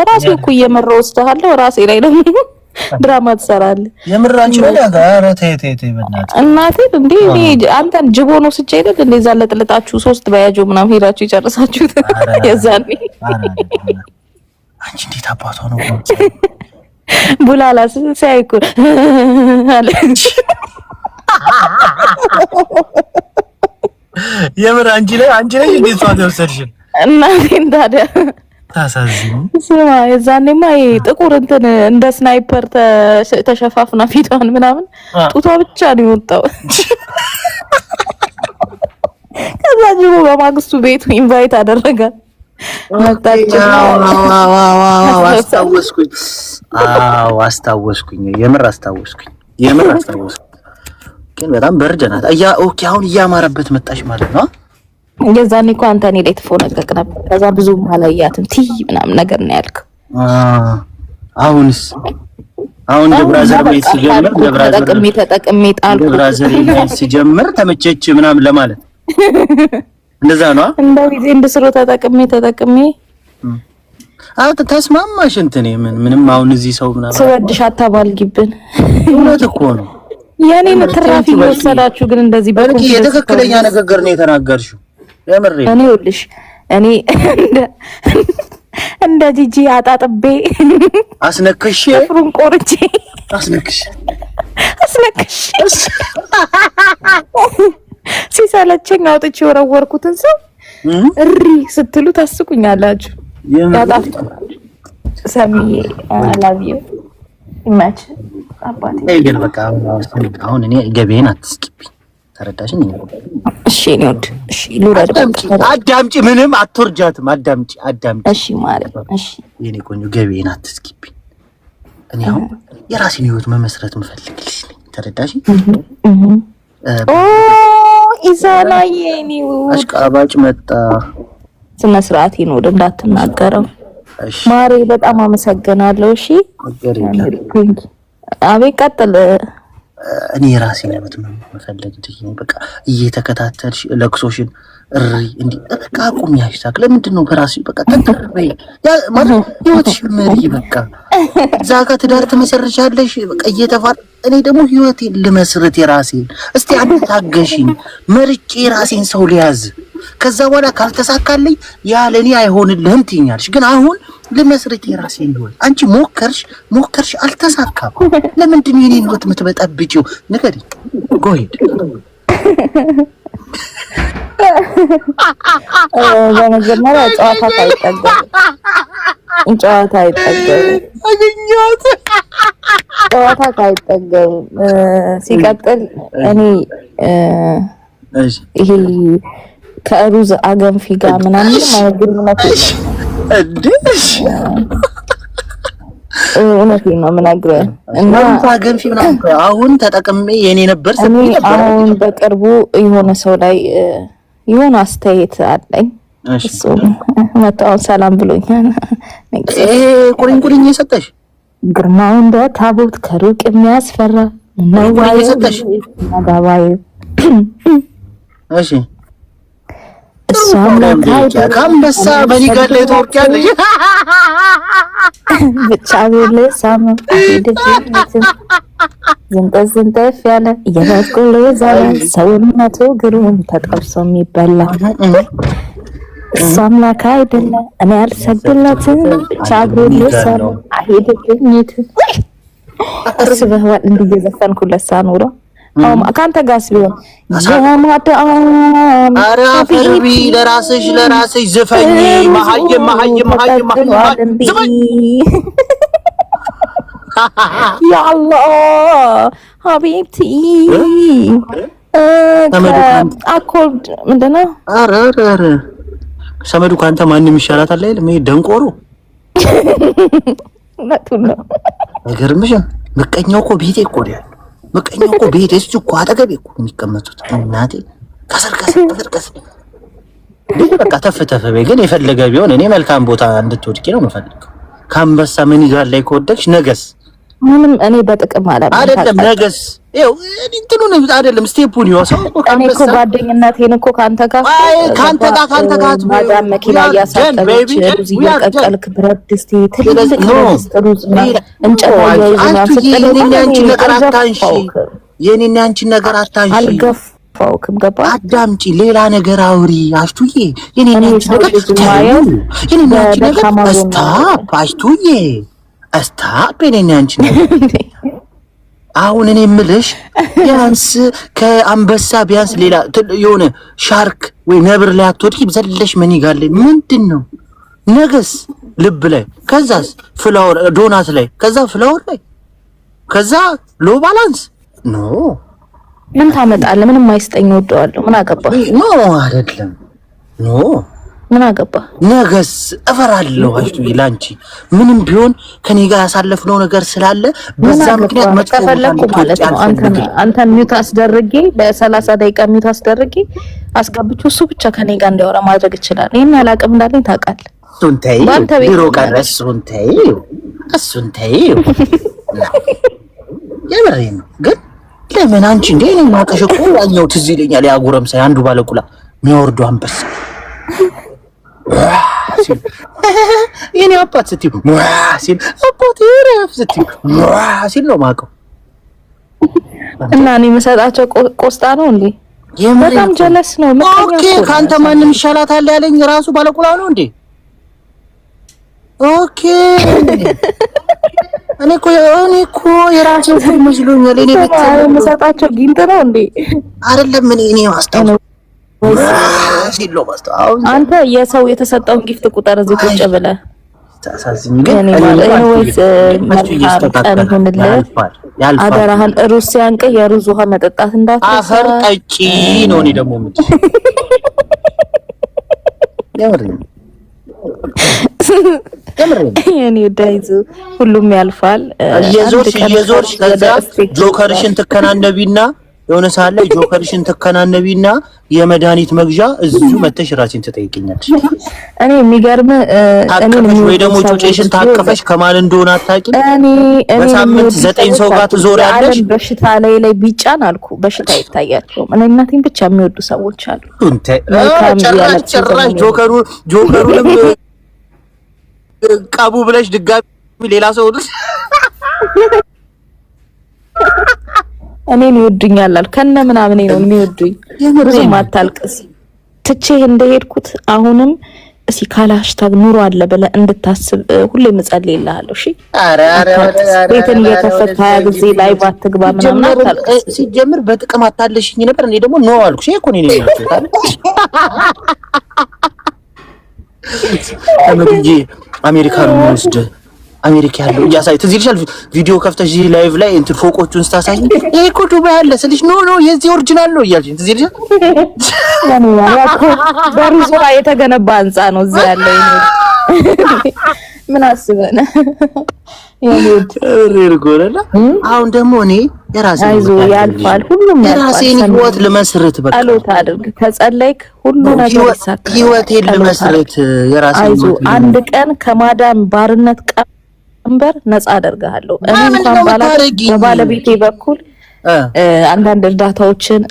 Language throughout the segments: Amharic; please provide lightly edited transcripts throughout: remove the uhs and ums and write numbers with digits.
ራሴ እኮ እየመራው ወስደሃለሁ ራሴ ላይ ነው ድራማ ትሰራለህ የምር አንቺ ነው ያጋ ኧረ ተይ በእናትህ እናቴ እንዴ አንተን ጅቦ ነው ስጨይደት እንደዛ ለጥልጣችሁ 3 ባያጆ ምናምን ሄዳችሁ ይጨርሳችሁት የዛኔ አንቺ እንዴት አባቷ ነው ቡላላስ ሳይኩ አለች የምር አንቺ ላይ እንዴት ሷት ወሰድሽን እናቴ ታዲያ ታሳዝኝ ስማ የዛኔማ ጥቁር እንትን እንደ ስናይፐር ተሸፋፍና ፊቷን ምናምን ጡቷ ብቻ ነው የወጣው ከዛ ጅቦ በማግስቱ ቤቱ ኢንቫይት አደረጋት መጣች አስታወስኩኝ የምር አስታወስኩኝ ግን በጣም በርደናት ኦኬ አሁን እያማረበት መጣሽ ማለት ነው የዛኔ እኮ አንተ እኔ ላይ ትፎነቀቅ ነበር ከዛ ብዙ ማላያትም ቲ ምናምን ነገር ነው ያልከው አሁን የብራዘር ቤት ሲጀምር ተጠቅሜ ጣልኩ የብራዘር ቤት ሲጀምር ተመቸች ምናምን ለማለት እንደዛ ነው እንደዚህ እንድስሮ ተጠቅሜ ተስማማሽ እንትን ምንም አሁን እዚህ ሰው ምናምን ስወድሽ አታባልጊብን እውነት እኮ ነው የኔን ትራፊ ወሰዳችሁ ግን እንደዚህ በልክ የተከክለኛ ነገር ነው የተናገርሽው የምሬ እኔ ወልሽ እኔ እንደ ጂጂ አጣጥቤ አስነክሽ ፍሩን ቆርጬ አስነክሽ ሲሰለቸኝ አውጥቼ ወረወርኩትን ሰው እሪ ስትሉ ታስቁኛላችሁ ያጣፍጥ ሰሚዬ አላቪው ማች አባቴ ግን በቃ አሁን እኔ ገቤን አትስቂብኝ ተረዳሽኝ እሺ ነው እሺ ሉራድ አዳምጪ ምንም አትወርጃትም አዳምጪ እሺ ማለት እሺ የኔ ቆንጆ ገቤን አትስቂብኝ እኔ አሁን የራሴን ህይወት መመስረት ምፈልግልሽ ነኝ ተረዳሽኝ ኢዛና የኔው አሽቃባጭ መጣ ስነ ስርዓት ይኖር እንዳትናገረው ማሬ በጣም አመሰግናለሁ እሺ አቤት ቀጥል እኔ የራሴን ህይወት መፈልግልሽ ነኝ በቃ እየተከታተልሽ ለክሶሽን እሪ እንዴ በቃ አቁም ያሽታክ ለምንድነው በራስሽ በቃ ተንተርበይ ያ ማለት ህይወትሽ መሪ በቃ ዛጋ ትዳር ተመሰርቻለሽ በቃ እየተፋር እኔ ደግሞ ህይወቴን ልመስርት የራሴን እስቲ አታገሽኝ መርጬ የራሴን ሰው ሊያዝ ከዛ በኋላ ካልተሳካልኝ ያለኔ አይሆንልህም ትኛለሽ ግን አሁን ለመስርት የራሴን ህይወት አንቺ ሞከርሽ አልተሳካም ለምንድነው የኔን ህይወት የምትበጠብጪው ንገሪ ጎይድ በመጀመሪያ ጨዋታ አይጠገም ሲቀጥል እኔ ይሄ ከሩዝ አገንፊ ጋር ምናምን ማግኘት እንዴሽ እውነቴን ነው የምናግረው እና አገንፊ ምናምን አሁን ተጠቅሜ የኔ ነበር አሁን በቅርቡ የሆነ ሰው ላይ የሆነ አስተያየት አለኝ እሱ መጣው ሰላም ብሎኛል ቁሪንቁሪኝ የሰጠሽ ግርማው እንደ ታቦት ከሩቅ የሚያስፈራ ነው የሰጠሽ ማጋባይ እሺ እሷም ካምበሳ በኒጋር ላይ ተወርቂያለሽ ብቻ ቢል ሳም ዝንጠፍ ያለ የበቆሎ ዛሬ ሰውነቱ ግሩም ተጠብሶ የሚበላ እሷም ላካ አይደለ እኔ አልሰግድለትም ብቻ ቢል ሳም አይሄድልኝት አስበህዋል እንደዘፈንኩለት ሳኖረው ካንተ ጋርስ ቢሆን ኧረ ፈርቢ ለራስሽ ዝፈኝ መሀይም ዝፈኝ ያ አላህ ሀቢብቲ አኮርድ ምንድነው ኧረ ሰመዱ ካንተ ማንም ይሻላታል አይደል ደንቆሮ ነው አይገርምሽም ምቀኛው እኮ ቤቴ እኮ ነው ምቀኛው እኮ ቤቴ እኮ አጠገቤ እኮ የሚቀመጡት እናቴ ከስር በቃ ተፈተፈ ግን የፈለገ ቢሆን እኔ መልካም ቦታ እንድትወድቂ ነው የምፈልገው ካምበሳ ምን ይጋር ላይ ከወደቅሽ ነገስ ምንም እኔ በጥቅም አይደለም ነገስ ይኸው እንትኑን አይደለም ስቴፑን ይወሰው እኔ እኮ ጓደኝነቴን እኮ ካንተ ጋር ማዳም መኪና እያሳጠበች ሩዝ እያቀቀልክ ብረት ድስት ትልቅ ሩዝ እንጨት እያይዘህ የኔና አንቺን ነገር አታንሺ አልገፋውክም ገባ አዳምጪ ሌላ ነገር አውሪ አሽቱዬ የኔና አንቺ ነገር የኔና አንቺ ነገር ስታፕ አሽቱዬ ስታፕ የኔና አንቺ ነገር አሁን እኔ የምልሽ ቢያንስ ከአንበሳ ቢያንስ ሌላ የሆነ ሻርክ ወይ ነብር ላይ አትወድቂ ዘለሽ ምን ይጋል ምንድነው ነገስ ልብ ላይ ከዛስ ፍላወር ዶናት ላይ ከዛ ፍላወር ላይ ከዛ ሎ ባላንስ ኖ ምን ታመጣለህ ምንም አይስጠኝ ወደዋለሁ ምን አገባ ኖ አይደለም ኖ ምን አገባ ነገስ እፈራለሁ አይቱ ይላንቺ ምንም ቢሆን ከኔ ጋር ያሳለፍነው ነገር ስላለ በዛ ምክንያት መጥፈለኩ ማለት ነው አንተን ሚውት አስደርጌ በ30 ደቂቃ ሚውት አስደርጌ አስገብቼው እሱ ብቻ ከኔ ጋር እንዲያወራ ማድረግ ይችላል ይሄን ያላቅም እንዳለኝ ታውቃለህ ሱንታይ ቢሮ ቀረስ ሱንታይ የምሬን ነው ግን ለምን አንቺ እንዴ እኔ ማቀሽቁ ያኛው ትዝ ይለኛል ያ ጎረምሳ አንዱ ባለቁላ የሚወርደው አንበሳ የኔ አባት ስትይ ሲል አባቴ ረፍ ስትይ ሲል ነው ማቀው እና እኔ መሰጣቸው ቆስጣ ነው እንዴ በጣም ጀለስ ነው ኦኬ ካንተ ማንም ይሻላታል ያለኝ ራሱ ባለቁላ ነው እንዴ ኦኬ እኔ እኮ የራሴ ሁሉ መስሎኛል እኔ መሰጣቸው ጊንጥ ነው እንዴ አይደለም እኔ ማስታወስ አንተ የሰው የተሰጠውን ጊፍት ቁጥር እዚህ ቁጭ ብለህ ታሳዝኝ ግን ወይስ መልካም ሆነልህ አደራህን ሩዝ ሲያንቅ የሩዝ ውሃ መጠጣት እንዳትረሳ አፈር ጠጪ ነው እኔ ደግሞ ምት የኔ ዳይዙ ሁሉም ያልፋል የዞርሽ ከዛ ጆከርሽን ትከናነቢና የሆነ ሰዓት ላይ ጆከርሽን ትከናነቢና የመድኃኒት መግዣ እዚሁ መተሽ ራስሽን ትጠይቂኛለሽ እኔ የሚገርም እኔ ወይ ደግሞ ጩጬሽን ታቀፈሽ ከማን እንደሆነ አታውቂም እኔ በሳምንት 9 ሰው ጋር ትዞሪያለሽ በሽታ ላይ ቢጫን አልኩ በሽታ ይታያቸው እኔ እናቴን ብቻ የሚወዱ ሰዎች አሉ ጭራሽ ጆከሩንም ቀቡ ብለሽ ድጋሚ ሌላ ሰው እኔን ይወዱኛል አል ከነ ምናምን ነው የሚወዱኝ ብዙም አታልቅስ ትቼ እንደሄድኩት አሁንም እሺ ካላሽታግ ኑሮ አለ ብለህ እንድታስብ ሁሌ መጸልይልሃለሁ እሺ አረ ቤትን እየከፈትክ ሃያ ጊዜ ላይ ባትግባ ምናምን አታልቅስ ሲጀምር በጥቅም አታለሽኝ ነበር እኔ ደግሞ ኖ አልኩሽ እኮ እኔ ነኝ አመጥጂ አሜሪካን ወስደ አሜሪካ ያለው ያሳይ ትዝ ይልሻል ቪዲዮ ከፍተሽ እዚህ ላይቭ ላይ እንትን ፎቆቹን ስታሳይ ይሄ እኮ ዱባይ አለ ስልሽ ኖ የዚህ ኦሪጂናል ነው እያልሽኝ ትዝ ይልሻል ያኔ በሪዞራ የተገነባ ህንጻ ነው እዛ ያለው ምን አስበነ የኔት ሪርጎረላ አሁን ደግሞ እኔ የራሴ አይዞ ያልፋል ሁሉም የራሴን ህይወት ልመስርት በቃ አሎት አድርግ ከጸለይክ ሁሉ ነገር ይሳካል ህይወቴን ልመስርት የራሴን አይዞ አንድ ቀን ከማዳም ባርነት ቀንበር ነፃ አደርጋለሁ እኔ እንኳን ባለቤቴ በኩል አንዳንድ እርዳታዎችን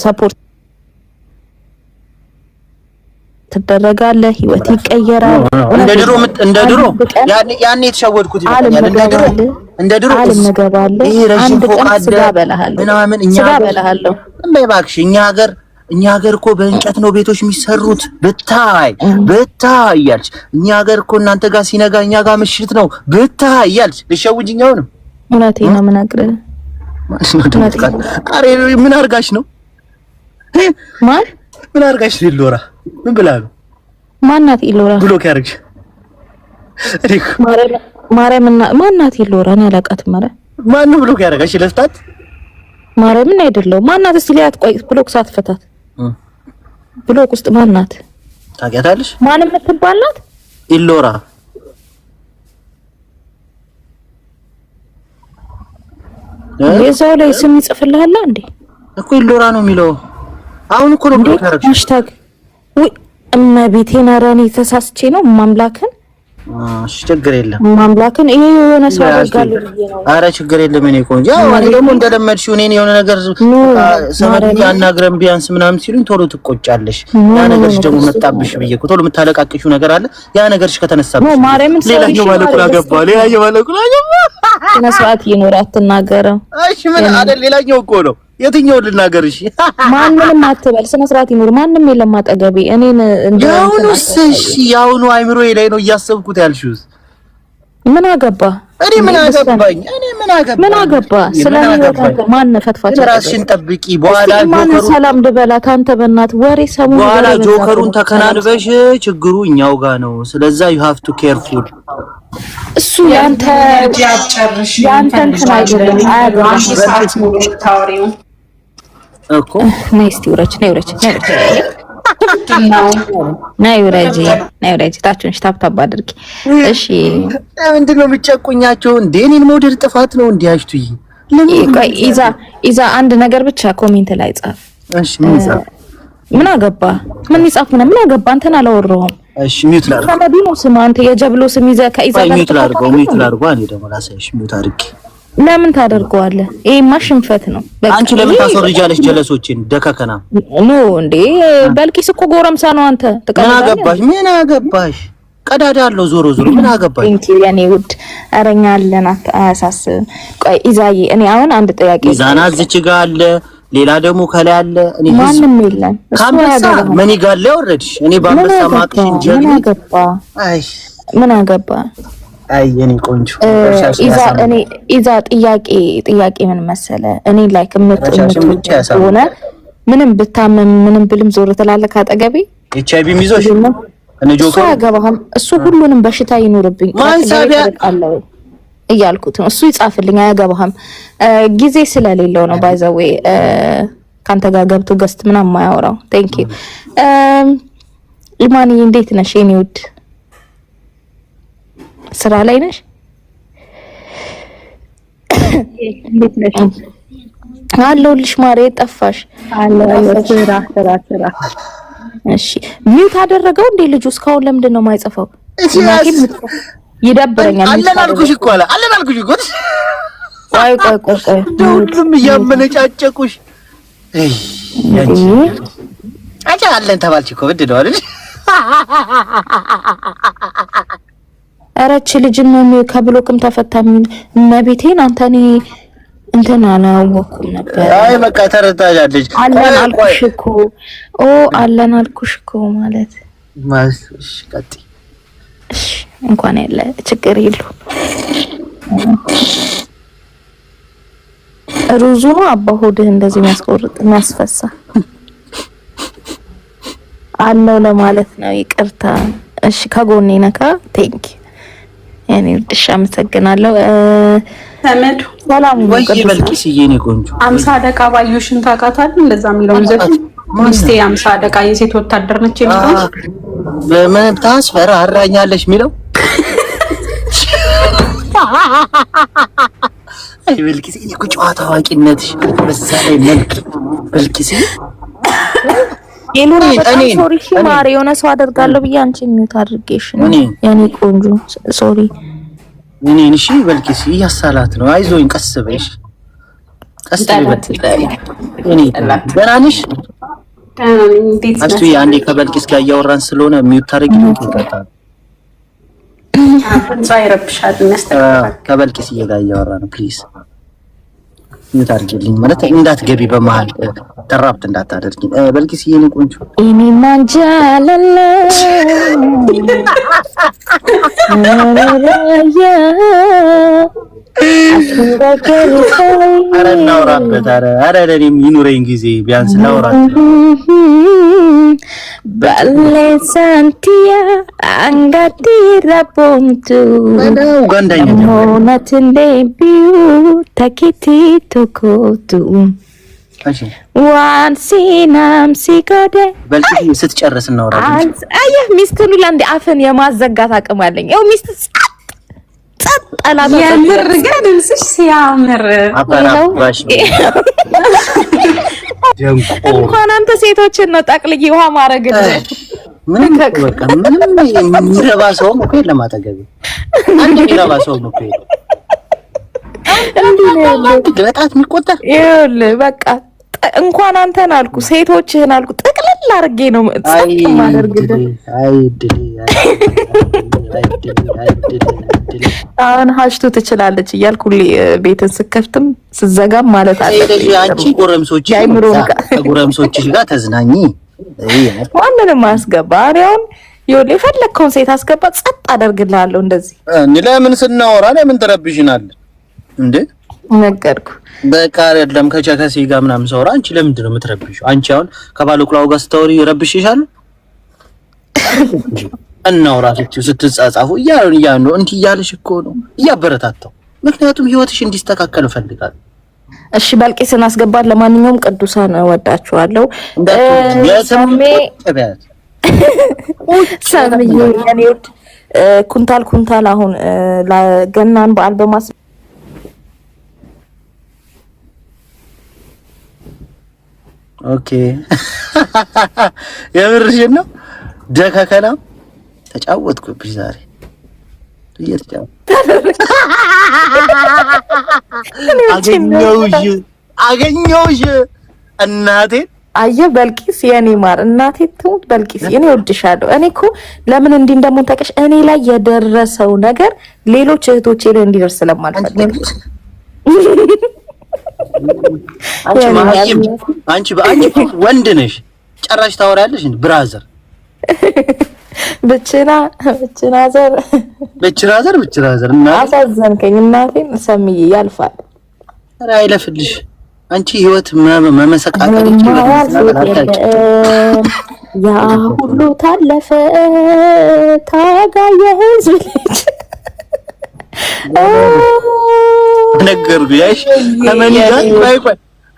ሰፖርት ትደረጋለህ ህይወት ይቀየራል እንደ ድሮ ያኔ የተሸወድኩት ይመስላል እንደ ድሮ አልነገባለህ አንድ ቀን ስጋ በላሃለሁ እባክሽ እኛ ሀገር እኮ በእንጨት ነው ቤቶች የሚሰሩት ብታይ እያልሽ እኛ ሀገር እኮ እናንተ ጋር ሲነጋ እኛ ጋር ምሽት ነው ብታይ እያልሽ ልሸውጅኛው ነው እውነቴን ነው የምነግርህ አሬ ምን አርጋሽ ነው ምን አርጋሽ ሊሎራ ምን ብላሉ ማናት ኢሎራ ብሎክ ያርግሽ ማርያምና ማናት ኢሎራ ነው ያላቃት ማን ብሎክ ያርጋሽ ለፍታት ማርያምን አይደለም ማናት እስቲ ሊያት ቆይ ብሎክ ሳትፈታት ብሎክ ውስጥ ማናት ታውቂያታለሽ ማን የምትባልናት ኢሎራ የዛው ላይ ስም ይጽፍልሃል እንዴ እኮ ኢሎራ ነው የሚለው አሁን እኮ ነው ብሎክ ያርግሽ ሃሽታግ ወይ እመቤቴ ነራኔ ተሳስቼ ነው ማምላክን እሺ ችግር የለም ማምላክን ይሄ የሆነ ሰው አደርጋለሁ ብዬ ነው። ኧረ ችግር የለም እኔ ቆንጆ ያው እኔ ደግሞ እንደለመድሽው እኔን የሆነ ነገር ሰመድ ያናግረን ቢያንስ ምናምን ሲሉኝ ቶሎ ትቆጫለሽ። ያ ነገርሽ ደግሞ መጣብሽ ብዬ እኮ ቶሎ የምታለቃቅሽው ነገር አለ። ያ ነገርሽ ከተነሳብሽ ሌላኛው ባለቁላ ገባ ስነ ስርዓት ይኖር አትናገረው። እሺ ምን አይደል ሌላኛው እኮ ነው። የትኛው ልናገርሽ? ማንንም አትበል። ስነ ስርዓት ይኖር። ማንም የለም አጠገቤ እኔን ያውኑ አይምሮዬ ላይ ነው እያሰብኩት ያልሽው። ምን አገባ? እኔ ምን አገባ? ስለዚህ ማን ፈትፋች? ራስሽን ጠብቂ። በኋላ ጆከሩን ሰላም ልበላት። አንተ በእናትህ ወሬ ሰሙ። በኋላ ጆከሩን ተከናንበሽ ችግሩ እኛው ጋር ነው። ስለዚህ you have to careful። እሱ ያንተ እንትን አይደለም። አያገባም እኮ ነይ እስቲ ውረጅ። ነይ ውረጅ ታችሁን ታፕ አድርጊ። እሺ ምንድን ነው የምትጨቁኛቸው እንዴ? እኔን መውደድ ጥፋት ነው እንዴ? አሽቱይ ኢዛ አንድ ነገር ብቻ ኮሜንት ላይ ጻፍ። እሺ ምን አገባ? ምን ይጻፍ ነው? ምን አገባ? አንተን አላወራሁም። እሺ ሚውት ላድርግ። ከመዲኑ ስም አንተ የጀብሎ ስም ይዘህ ከኢዛ ጋር ሚውት ላድርግ። እኔ ደግሞ ላሳይሽ ሚውት አድርጌ ለምን ታደርገዋለህ? ይሄማ ሽንፈት ነው። አንቺ ለምን ታስወርጃለሽ ጀለሶችን? ደካከና ኖ እንዴ በልቂስ እኮ ጎረምሳ ነው። አንተ ምን አገባሽ? ቀዳዳ አለው ዞሮ ምን አገባሽ? እንት የኔ ውድ አረኛ አለን አያሳስብም። ቆይ ኢዛዬ እኔ አሁን አንድ ጥያቄ ኢዛና እዚች ጋር አለ፣ ሌላ ደግሞ ከላይ አለ። እኔ ማንም የለም ካምባሳ ምን ይጋለ ወረድሽ? እኔ ባንበሳ ማቅሽ እንጂ ምን አገባ? አይ የኔ ቆንጆ ኢዛ ጥያቄ ምን መሰለ፣ እኔ ላይክ ሆነ ምንም ብታመም ምንም ብልም ዞር ትላለህ ካጠገቤ። ኤችአይቪ ሚዞሽ እኔ ጆከር ያገባህም እሱ ሁሉንም በሽታ ይኖርብኝ አለው እያልኩት ነው። እሱ ይጻፍልኝ አያገባህም። ጊዜ ስለሌለው ነው ባይዘዌ ካንተ ጋር ገብቶ ገስት ምናምን ማያወራው። ቴንክ ዩ ኢማኒ፣ እንዴት ነሽ የኔ ውድ? ስራ ላይ ነሽ? እንዴት ነሽ? አለሁልሽ ማሬ። ጠፋሽ? ስራ። እሺ ሚውት አደረገው እንዴ ልጁ? እስካሁን ለምንድን ነው የማይጽፈው? ይደብረኛል። አለናልኩሽ እኮ ቆይ ሁሉም እያመነጫጨቁሽ አንቺ አለን ተባልሽ እኮ ብድ ነው አይደል? አረች ልጅም ከብሎክም ተፈታም መቤቴን አንተኔ እንትን አላወኩም ነበር። አይ በቃ ተረታጃለች። አለን አልኩሽ እኮ ማለት እሺ ቀጥይ። እሺ እንኳን ያለ ችግር የለውም። ሩዙ ነው አባ ሆድህ እንደዚህ የሚያስቆርጥ የሚያስፈሳ አለው ለማለት ነው። ይቅርታ። እሺ ከጎኔ ነካ። ቴንክ እኔ ድሻ አመሰግናለሁ። ተመዱ ሰላም ወይ በልቂስ የኔ ቆንጆ 50 ደቂቃ ባዩሽን ታውቃታለህ? እንደዛ የሚለውን ዘፈን ሚስቴ 50 ደቂቃ የሴት ወታደር ነች የሚለው ለምን ታስፈራራኛለሽ የሚለው አይ በልቂስ እኔ እኮ ጨዋታ አዋቂነትሽ በዛ ላይ መልክ በልቂስ የሉን ሶሪ ማሪ የሆነ ሰው አደርጋለሁ ብዬ አንቺን ሚውት አድርጌሽ ነው የኔ ቆንጆ ሶሪ። እኔን እሺ በልቂስ እያሳላት ነው። አይዞኝ ቀስ በይሽ ቀስ በይ። እኔ ደህና ነሽ? አስቱ አንዴ ከበልቂስ ጋር እያወራን ስለሆነ ሚውት ታደርጊልኝ ይቀጣል። ሳይረብሻት መስጠት ከበልቂስ ጋር እያወራን ነው ፕሊዝ ሚውት አድርጊልኝ። ማለት እንዳትገቢ በመሃል ተራፕት እንዳታደርጊ በልቂስ የኔ ቆንጆ እኔ ማንጃለለ ኧረ እናውራበት። ኧረ ለእኔም ይኑረኝ ጊዜ ቢያንስ እናውራበት። ባሌ ሳንቲያ አንጋዲ ረቦንቱ ኡጋንዳኛ ሞናትንዴ ቢዩ ታኪቲ ቶኮቱ ዋን ሲናም ሲጎደ በልቂስ ስትጨርስ እናውራለን። አየህ ሚስቱን ለአንዴ አፍን የማዘጋት አቅም አለኝ። ያው ሚስት ጸጥ አላታ የምር ግን ድምፅሽ ሲያምር እንኳን አንተ ሴቶችን ነው ጠቅልዬ ውሃ ማረግልህ። ምንም በቃ ምንም የሚረባ ሰው እኮ የለም አጠገቤ። አንድ የሚረባ ሰው እኮ የለም። እንዴ ነው ግለጣት የሚቆጠር ይኸውልህ በቃ እንኳን አንተን አልኩ ሴቶችህን አልኩ ጥቅልል አድርጌ ነው ጸጥ ማደርግልህ። አሁን ሀሽቱ ትችላለች እያልኩ ቤትን ስከፍትም ስዘጋም ማለት አለ። አንቺ ጎረምሶችሽ ጋር ተዝናኚ። ማንንም አያስገባ። አሁን ይኸውልህ የፈለግከውን ሴት አስገባ፣ ጸጥ አደርግልሃለሁ። እንደዚህ ለምን ስናወራ ለምን ትረብሽናለህ እንዴ? ነገርኩ በቃ አይደለም ከቸከሲ ጋር ምናምን ሰውራ። አንቺ ለምንድን ነው የምትረብሽው? አንቺ አሁን ከባለቁላው ጋር ስታወሪ ይረብሽሻል? እናውራችሁ ስትጻጻፉ እያሉ እንት እያለሽ እኮ ነው እያበረታታው። ምክንያቱም ህይወትሽ እንዲስተካከል እፈልጋለሁ። እሺ በልቂስን አስገባት። ለማንኛውም ቅዱሳን እወዳችኋለሁ። ሰምዬ የኔ ውድ ኩንታል አሁን ለገናን በዓል በማስ ኦኬ የምርሽን ነው። ደከከና ተጫወትኩብሽ ዛሬ አገኘሁሽ እናቴ። አየህ በልቂስ የኔ ማር እናቴ ትሙት በልቂስ እኔ እወድሻለሁ። እኔ እኮ ለምን እንዲህ እንደምን ታውቂያለሽ? እኔ ላይ የደረሰው ነገር ሌሎች እህቶቼ ላይ እንዲደርስ ስለማልፈልግ አንቺ ወንድ ነሽ ጨራሽ ታወሪያለሽ እንዴ? ብራዘር ብችናዘር እና አሳዘንከኝ እናቴን። ሰምዬ ያልፋል። ኧረ አይለፍልሽ አንቺ ህይወት መመሰቃቀል ያ ሁሉ ታለፈ ታጋየ ህዝብ ልጅ ነገርኩ። ያሽ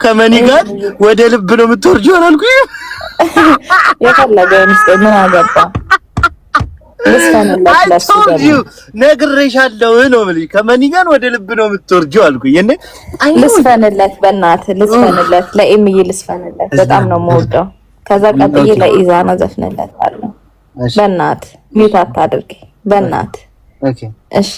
ከመኒ ጋር ወደ ልብ ነው የምትወርጂው አላልኩኝ? የፈለገውን ምን አገባ ነግሬሻለሁ ነው የምልሽ። ከመኒ ጋር ወደ ልብ ነው የምትወርጂው አልኩኝ። እኔ ልስፈንለት፣ በእናትህ ልስፈንለት፣ ለኤምዬ ልስፈንለት። በጣም ነው የምወደው። ከዛ ቀጥዬ ለኢዛና ዘፍንለታለሁ። በእናትህ ሚውት አታድርጊ በእናትህ። እሺ